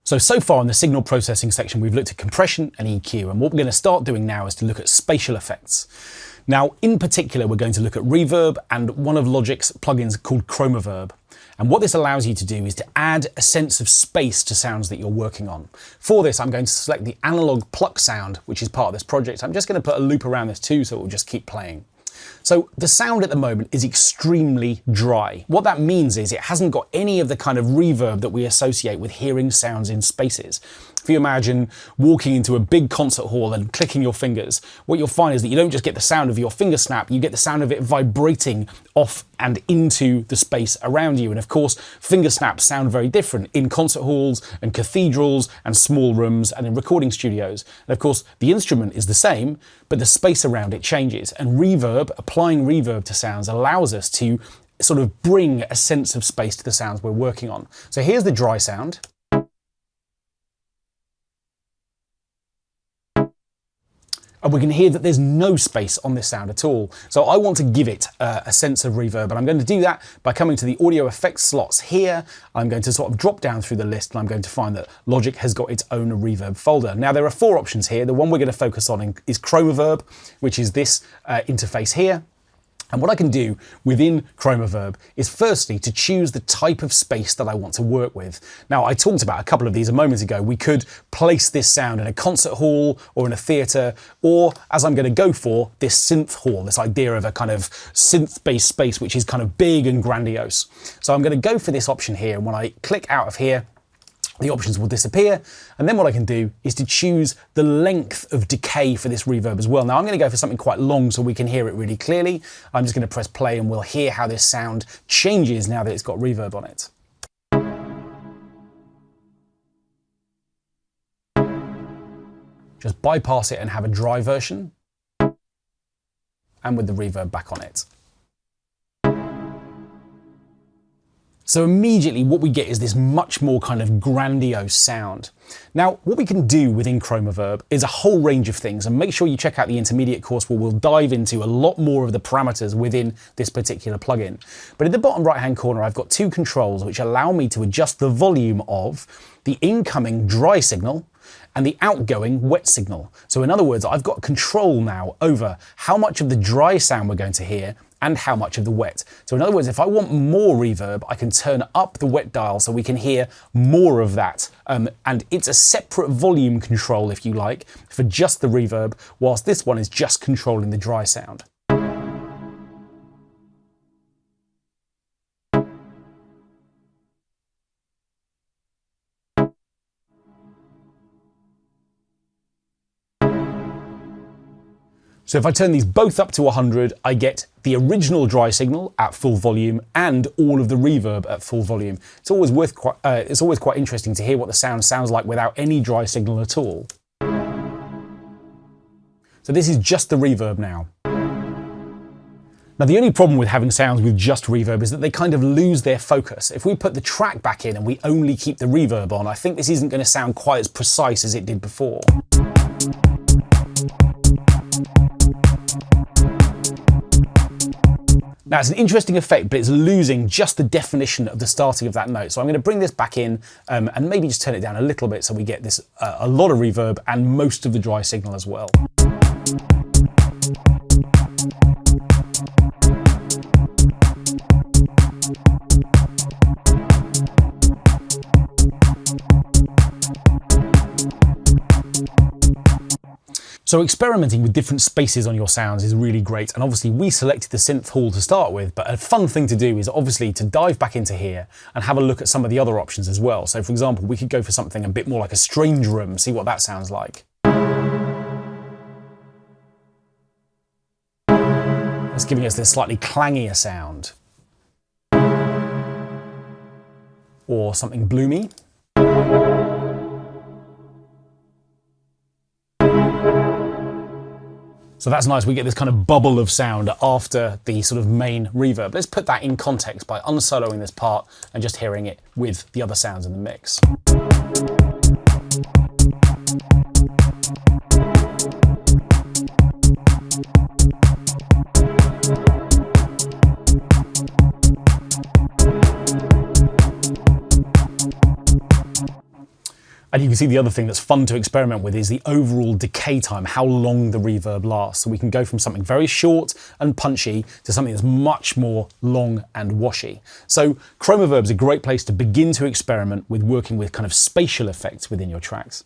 So far in the signal processing section, we've looked at compression and EQ, and what we're going to start doing now is to look at spatial effects. Now, in particular, we're going to look at reverb and one of Logic's plugins called Chromaverb. And what this allows you to do is to add a sense of space to sounds that you're working on. For this, I'm going to select the analog pluck sound, which is part of this project. I'm just going to put a loop around this too, so it will just keep playing. So the sound at the moment is extremely dry. What that means is it hasn't got any of the kind of reverb that we associate with hearing sounds in spaces. If you imagine walking into a big concert hall and clicking your fingers, what you'll find is that you don't just get the sound of your finger snap, you get the sound of it vibrating off and into the space around you. And of course, finger snaps sound very different in concert halls and cathedrals and small rooms and in recording studios. And of course, the instrument is the same, but the space around it changes. And reverb, applying reverb to sounds, allows us to sort of bring a sense of space to the sounds we're working on. So here's the dry sound. And we can hear that there's no space on this sound at all. So I want to give it a sense of reverb, and I'm going to do that by coming to the audio effects slots here. I'm going to sort of drop down through the list, and I'm going to find that Logic has got its own reverb folder. Now there are 4 options here. The one we're going to focus on is Chromaverb, which is this interface here. And what I can do within Chromaverb is firstly to choose the type of space that I want to work with. Now, I talked about a couple of these a moment ago. We could place this sound in a concert hall or in a theatre, or as I'm going to go for, this synth hall, this idea of a kind of synth-based space which is kind of big and grandiose. So I'm going to go for this option here, and when I click out of here, the options will disappear, and then what I can do is to choose the length of decay for this reverb as well. Now I'm going to go for something quite long so we can hear it really clearly. I'm just going to press play and we'll hear how this sound changes now that it's got reverb on it. Just bypass it and have a dry version, and with the reverb back on it. So immediately what we get is this much more kind of grandiose sound. Now, what we can do within Chromaverb is a whole range of things, and make sure you check out the intermediate course where we'll dive into a lot more of the parameters within this particular plugin. But in the bottom right-hand corner, I've got 2 controls which allow me to adjust the volume of the incoming dry signal and the outgoing wet signal. So in other words, I've got control now over how much of the dry sound we're going to hear and how much of the wet. So in other words, if I want more reverb, I can turn up the wet dial so we can hear more of that. And it's a separate volume control, if you like, for just the reverb, whilst this one is just controlling the dry sound. So if I turn these both up to 100, I get the original dry signal at full volume and all of the reverb at full volume. It's always quite interesting to hear what the sound sounds like without any dry signal at all. So this is just the reverb now. Now the only problem with having sounds with just reverb is that they kind of lose their focus. If we put the track back in and we only keep the reverb on, I think this isn't going to sound quite as precise as it did before. Now it's an interesting effect, but it's losing just the definition of the starting of that note. So I'm going to bring this back in and maybe just turn it down a little bit so we get this a lot of reverb and most of the dry signal as well. So experimenting with different spaces on your sounds is really great, and obviously we selected the synth hall to start with, but a fun thing to do is obviously to dive back into here and have a look at some of the other options as well. So for example, we could go for something a bit more like a strange room, see what that sounds like. That's giving us this slightly clangier sound. Or something bloomy. So that's nice, we get this kind of bubble of sound after the sort of main reverb. Let's put that in context by unsoloing this part and just hearing it with the other sounds in the mix. And you can see the other thing that's fun to experiment with is the overall decay time, how long the reverb lasts. So we can go from something very short and punchy to something that's much more long and washy. So Chromaverb is a great place to begin to experiment with working with kind of spatial effects within your tracks.